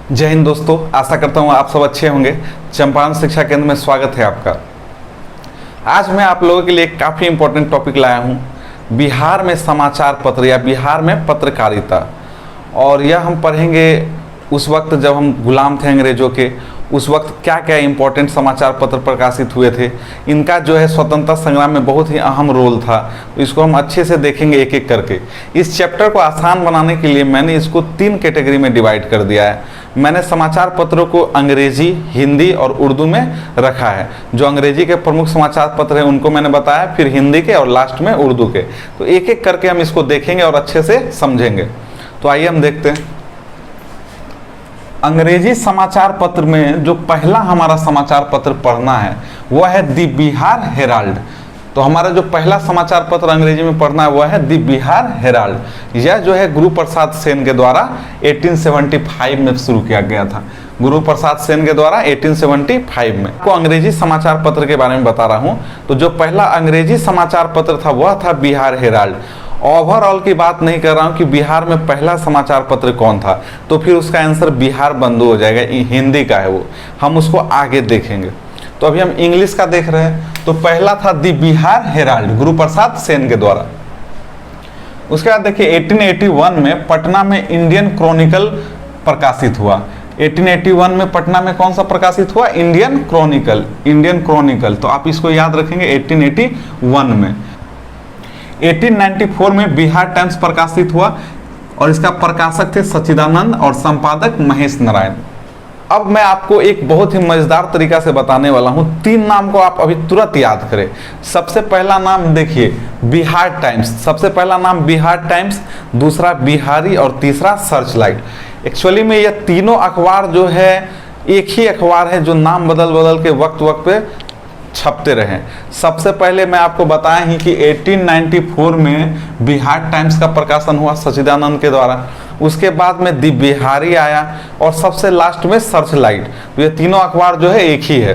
जय हिंद दोस्तों, आशा करता हूँ आप सब अच्छे होंगे। चंपारण शिक्षा केंद्र में स्वागत है आपका। आज मैं आप लोगों के लिए एक काफ़ी इम्पोर्टेंट टॉपिक लाया हूँ, बिहार में समाचार पत्र या बिहार में पत्रकारिता। और यह हम पढ़ेंगे उस वक्त जब हम गुलाम थे अंग्रेज़ों के, उस वक्त क्या क्या इम्पोर्टेंट समाचार पत्र प्रकाशित हुए थे। इनका जो है स्वतंत्रता संग्राम में बहुत ही अहम रोल था। तो इसको हम अच्छे से देखेंगे एक एक करके। इस चैप्टर को आसान बनाने के लिए मैंने इसको 3 कैटेगरी में डिवाइड कर दिया है। मैंने समाचार पत्रों को अंग्रेजी, हिंदी और उर्दू में रखा है। जो अंग्रेजी के प्रमुख समाचार पत्र हैं उनको मैंने बताया, फिर हिंदी के और लास्ट में उर्दू के। तो एक एक करके हम इसको देखेंगे और अच्छे से समझेंगे। तो आइए हम देखते हैं। अंग्रेजी समाचार पत्र में जो पहला हमारा समाचार पत्र पढ़ना है वह है द बिहार हेराल्ड। तो हमारा जो पहला समाचार पत्र अंग्रेजी में पढ़ना है वह है द बिहार हेराल्ड। यह जो है गुरु प्रसाद सेन के द्वारा 1875 में शुरू किया गया था। गुरु प्रसाद सेन के द्वारा 1875 में। को अंग्रेजी समाचार पत्र के बारे में बता रहा हूँ। तो जो पहला अंग्रेजी समाचार पत्र था वह था बिहार हेराल्ड। ओवरऑल की बात नहीं कर रहा हूँ कि बिहार में पहला समाचार पत्र कौन था, तो फिर उसका आंसर बिहार बंधु हो जाएगा। हिंदी का है वो, हम उसको आगे देखेंगे। तो अभी हम इंग्लिश का देख रहे हैं। तो पहला था द बिहार हेराल्ड, गुरु प्रसाद सेन के द्वारा। उसके बाद देखिए 1881 में पटना में इंडियन क्रॉनिकल प्रकाशित हुआ। 1881 में पटना में कौन सा प्रकाशित हुआ? Indian Chronicle. इंडियन क्रॉनिकल, तो आप इसको याद रखेंगे 1881 में। 1894 में बिहार टाइम्स प्रकाशित हुआ और इसका प्रकाशक थे सच्चिदानंद और संपादक महेश नारायण। अब मैं आपको एक बहुत ही मजेदार तरीका से बताने वाला हूं। 3 नाम को आप अभी तुरंत याद करें। सबसे पहला नाम देखिए बिहार टाइम्स। सबसे पहला नाम बिहार टाइम्स, दूसरा बिहारी और तीसरा सर्चलाइट। एक्चुअली में ये तीनों अखबार जो है एक ही अखबार है जो नाम बदल बदल के वक्त वक्त पे छपते रहे। सबसे पहले मैं आपको बताया ही कि 1894 में बिहार टाइम्स का प्रकाशन हुआ सच्चिदानंद के द्वारा। उसके बाद में द बिहारी आया और सबसे लास्ट में सर्चलाइट। तो ये तीनों अखबार जो है एक ही है।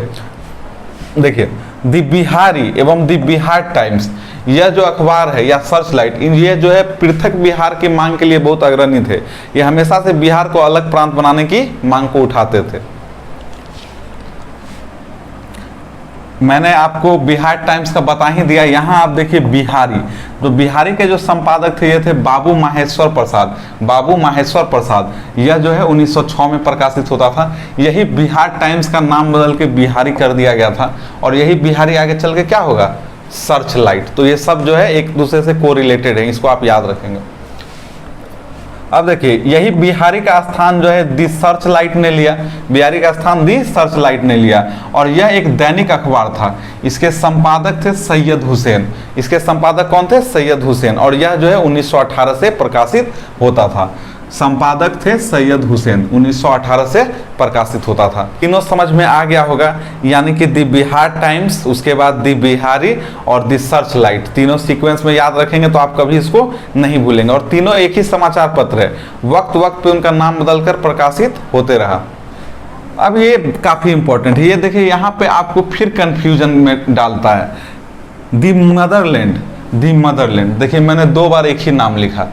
देखिए द बिहारी एवं द बिहार टाइम्स, यह जो अखबार है या सर्चलाइट, ये जो है पृथक बिहार की मांग के लिए बहुत अग्रणी थे। ये हमेशा से बिहार को अलग प्रांत बनाने की मांग को उठाते थे। मैंने आपको बिहार टाइम्स का बता ही दिया। यहाँ आप देखिए बिहारी, तो बिहारी के जो संपादक थे ये थे बाबू माहेश्वर प्रसाद। बाबू माहेश्वर प्रसाद, यह जो है 1906 में प्रकाशित होता था। यही बिहार टाइम्स का नाम बदल के बिहारी कर दिया गया था और यही बिहारी आगे चल के क्या होगा? सर्चलाइट। तो ये सब जो है एक दूसरे से कोरिलेटेड है, इसको आप याद रखेंगे। अब देखिए यही बिहारी का स्थान जो है दी सर्चलाइट ने लिया। बिहारी का स्थान दी सर्चलाइट ने लिया और यह एक दैनिक अखबार था। इसके संपादक थे सैयद हुसैन। इसके संपादक कौन थे? सैयद हुसैन। और यह जो है 1918 से प्रकाशित होता था। संपादक थे सैयद हुसैन, 1918 से प्रकाशित होता था। तीनों समझ में आ गया होगा, यानी कि द बिहार टाइम्स, उसके बाद द बिहारी और द सर्चलाइट, तीनों सीक्वेंस में याद रखेंगे तो आप कभी इसको नहीं भूलेंगे। और तीनों एक ही समाचार पत्र है, वक्त वक्त पे उनका नाम बदलकर प्रकाशित होते रहा। अब ये काफी इंपॉर्टेंट है। ये देखिए यहाँ पे आपको फिर कंफ्यूजन में डालता है। द मदरलैंड, द मदरलैंड, देखिए मैंने 2 बार एक ही नाम लिखा।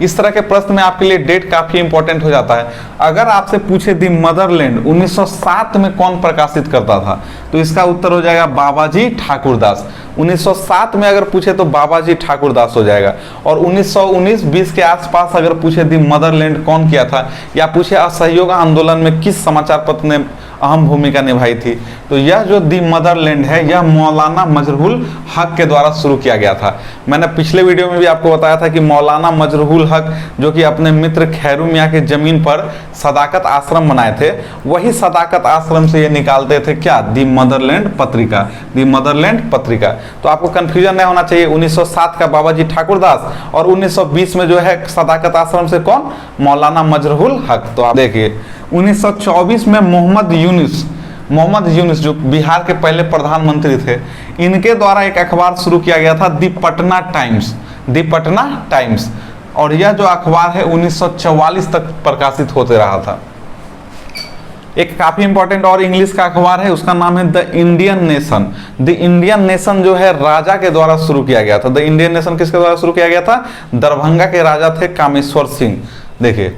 इस तरह के प्रश्न में आपके लिए डेट काफी इंपॉर्टेंट हो जाता है। अगर आपसे पूछे दी मदरलैंड 1907 में कौन प्रकाशित करता था, तो इसका उत्तर हो जाएगा बाबाजी ठाकुरदास। 1907 में अगर पूछे तो बाबाजी ठाकुरदास हो जाएगा। और 1919-20 के आसपास अगर पूछे दी मदरलैंड कौन किया था, या पूछे असहयोग आंदोलन में किस समाचार पत्र ने अहम भूमिका निभाई थी, तो यह जो दी मदरलैंड है यह मौलाना मजरूल हक के द्वारा शुरू किया गया था। मैंने पिछले वीडियो में भी आपको बताया था कि मौलाना मजरूल हक जो कि अपने मित्र खैरू मियाँ की जमीन पर सदाकत आश्रम बनाए थे, वही सदाकत आश्रम से ये निकालते थे क्या? दी मदरलैंड पत्रिका। दी मदरलैंड पत्रिका। तो आपको कंफ्यूजन नहीं होना चाहिए। 1907 का बाबाजी ठाकुरदास और 1920 में जो है सदाकत आश्रम से कौन? मौलाना मजरूल हक। तो आप देखिए 1924 में मोहम्मद यूनुस जो बिहार के पहले प्रधानमंत्री थे, इनके द्वारा एक अखबार शुरू किया गया था दी पटना टाइम्स। दी पटना टाइम्स, और यह जो अखबार है 1944 तक प्रकाशित होते रहा था। एक काफी इंपॉर्टेंट और इंग्लिश का अखबार है, उसका नाम है the Indian nation. The Indian nation जो है राजा के द्वारा शुरू किया गया था। द इंडियन नेशन किसके द्वारा शुरू किया गया था? दरभंगा के राजा थे कामेश्वर सिंह। देखिए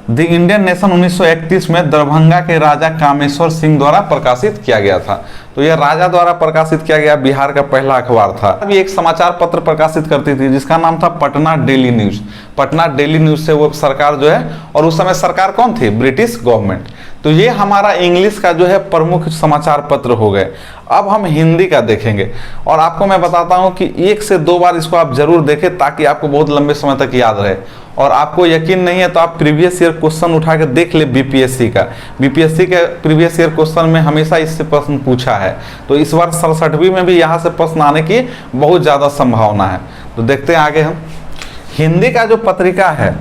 द इंडियन नेशन 1931 में दरभंगा के राजा कामेश्वर सिंह द्वारा प्रकाशित किया गया था। तो यह राजा द्वारा प्रकाशित किया गया बिहार का पहला अखबार था। अभी एक समाचार पत्र प्रकाशित करती थी जिसका नाम था Patna daily news. Patna daily news से वो सरकार जो है, और उस समय सरकार कौन थी? British government. तो ये हमारा इंग्लिश का जो है प्रमुख समाचार पत्र हो गए। अब हम हिंदी का देखेंगे, और आपको मैं बताता हूं कि 1 से 2 बार इसको आप जरूर देखें ताकि आपको बहुत लंबे समय तक याद रहे। और आपको यकीन नहीं है तो आप प्रीवियस ईयर क्वेश्चन उठा के देख ले बीपीएससी का। बीपीएससी के प्रीवियस ईयर क्वेश्चन में हमेशा इससे प्रश्न पूछा है। तो इस बार 67वीं में भी यहाँ से प्रश्न आने की बहुत ज़्यादा संभावना है। तो देखते हैं आगे हम। हिंदी का जो पत्रिका है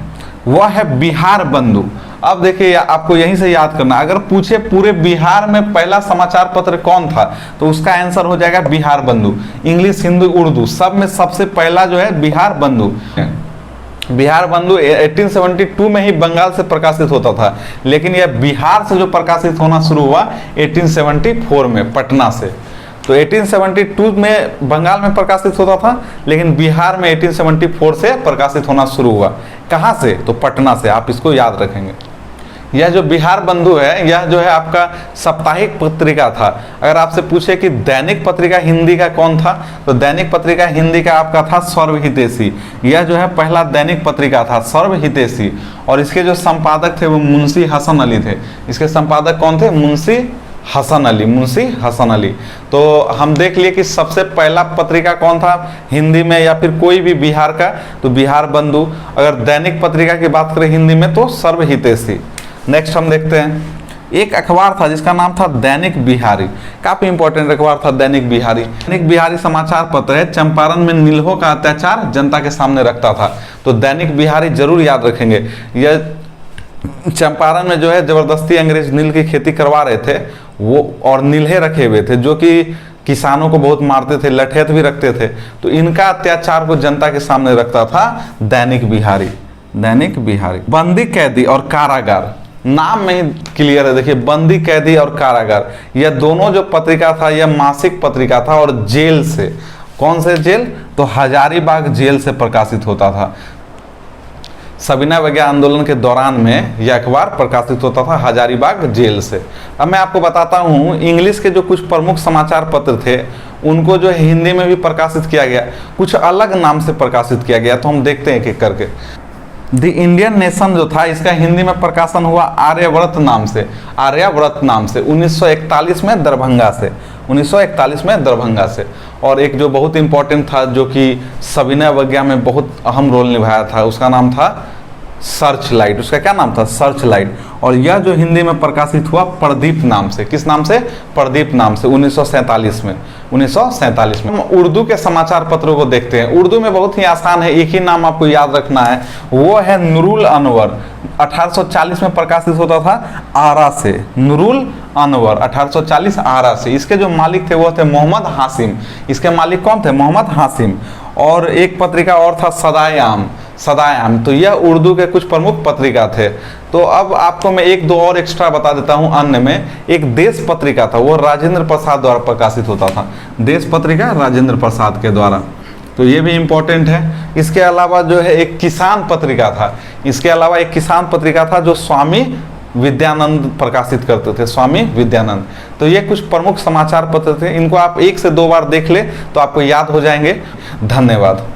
वह है बिहार बंधु। अब देखिए आपको यहीं से याद करना, अगर पूछे पूरे बिहार में पहला समाचार पत्र कौन था तो उसका आंसर हो जाएगा बिहार बंधु। इंग्लिश, हिंदी, उर्दू सब में सबसे पहला जो है बिहार बंधु। बिहार बंधु 1872 में ही बंगाल से प्रकाशित होता था, लेकिन यह बिहार से जो प्रकाशित होना शुरू हुआ 1874 में पटना से। तो 1872 में बंगाल में प्रकाशित होता था, लेकिन बिहार में 1874 से प्रकाशित होना शुरू हुआ। कहाँ से? तो पटना से। आप इसको याद रखेंगे। यह जो बिहार बंधु है यह जो है आपका साप्ताहिक पत्रिका था। अगर आपसे पूछे कि दैनिक पत्रिका हिंदी का कौन था तो दैनिक पत्रिका हिंदी का आपका था सर्वहितैषी। यह जो है पहला दैनिक पत्रिका था सर्वहितैषी, और इसके जो संपादक थे वो मुंशी हसन अली थे। इसके संपादक कौन थे? मुंशी हसन अली, मुंशी हसन अली। तो हम देख लिए कि सबसे पहला पत्रिका कौन था हिंदी में या फिर कोई भी बिहार का, तो बिहार बंधु। अगर दैनिक पत्रिका की बात करें हिंदी में तो सर्वहितैषी। नेक्स्ट हम देखते हैं, एक अखबार था जिसका नाम था दैनिक बिहारी। काफी इंपॉर्टेंट अखबार था दैनिक बिहारी। दैनिक बिहारी समाचार पत्र है, चंपारण में नील्हों का अत्याचार जनता के सामने रखता था। तो दैनिक बिहारी जरूर याद रखेंगे। यह चंपारण में जो है जबरदस्ती अंग्रेज नील की खेती करवा रहे थे वो, और नील्हे रखे हुए थे जो कि किसानों को बहुत मारते थे, लठैत भी रखते थे। तो इनका अत्याचार को जनता के सामने रखता था दैनिक बिहारी। दैनिक बिहारी। बंदी कैदी और कारागार, नाम में ही क्लियर है। देखिए बंदी कैदी और कारागार, यह दोनों जो पत्रिका था यह मासिक पत्रिका था, और जेल से, कौन से जेल? तो हजारीबाग जेल से प्रकाशित होता था। सविनय अवज्ञा आंदोलन के दौरान में यह अखबार प्रकाशित होता था हजारीबाग जेल से। अब मैं आपको बताता हूँ इंग्लिश के जो कुछ प्रमुख समाचार पत्र थे उनको जो है हिंदी में भी प्रकाशित किया गया, कुछ अलग नाम से प्रकाशित किया गया। तो हम देखते हैं एक एक करके। द इंडियन नेशन जो था इसका हिंदी में प्रकाशन हुआ आर्यव्रत नाम से। आर्यव्रत नाम से 1941 में दरभंगा से। 1941 में दरभंगा से। और एक जो बहुत इंपॉर्टेंट था जो कि सविनय अवज्ञा में बहुत अहम रोल निभाया था उसका नाम था सर्च लाइट। उसका क्या नाम था? Search light. और यह जो हिंदी में प्रकाशित हुआ प्रदीप नाम से। किस नाम से? प्रदीप नाम से 1947 में। 1947 में। हम उर्दू के समाचार पत्रों को देखते हैं। उर्दू में बहुत ही आसान है, एक ही नाम आपको याद रखना है, वो है नूरुल अनवर। 1840 में प्रकाशित होता था आरा से। नूरुल अनवर 1840 आरा से। इसके जो मालिक थे वो थे मोहम्मद हाशिम। इसके मालिक कौन थे? मोहम्मद हाशिम। और एक पत्रिका और था सदाए-आम। सदाए-आम। तो यह उर्दू के कुछ प्रमुख पत्रिका थे। तो अब आपको मैं एक दो और एक्स्ट्रा बता देता हूं। अन्य में एक देश पत्रिका था, वो राजेंद्र प्रसाद द्वारा प्रकाशित होता था। देश पत्रिका राजेंद्र प्रसाद के द्वारा। तो ये भी इंपॉर्टेंट है। इसके अलावा जो है एक किसान पत्रिका था। इसके अलावा एक किसान पत्रिका था जो स्वामी विद्यानंद प्रकाशित करते थे। स्वामी विद्यानंद। तो ये कुछ प्रमुख समाचार पत्र थे। इनको आप 1 से 2 बार देख ले तो आपको याद हो जाएंगे। धन्यवाद।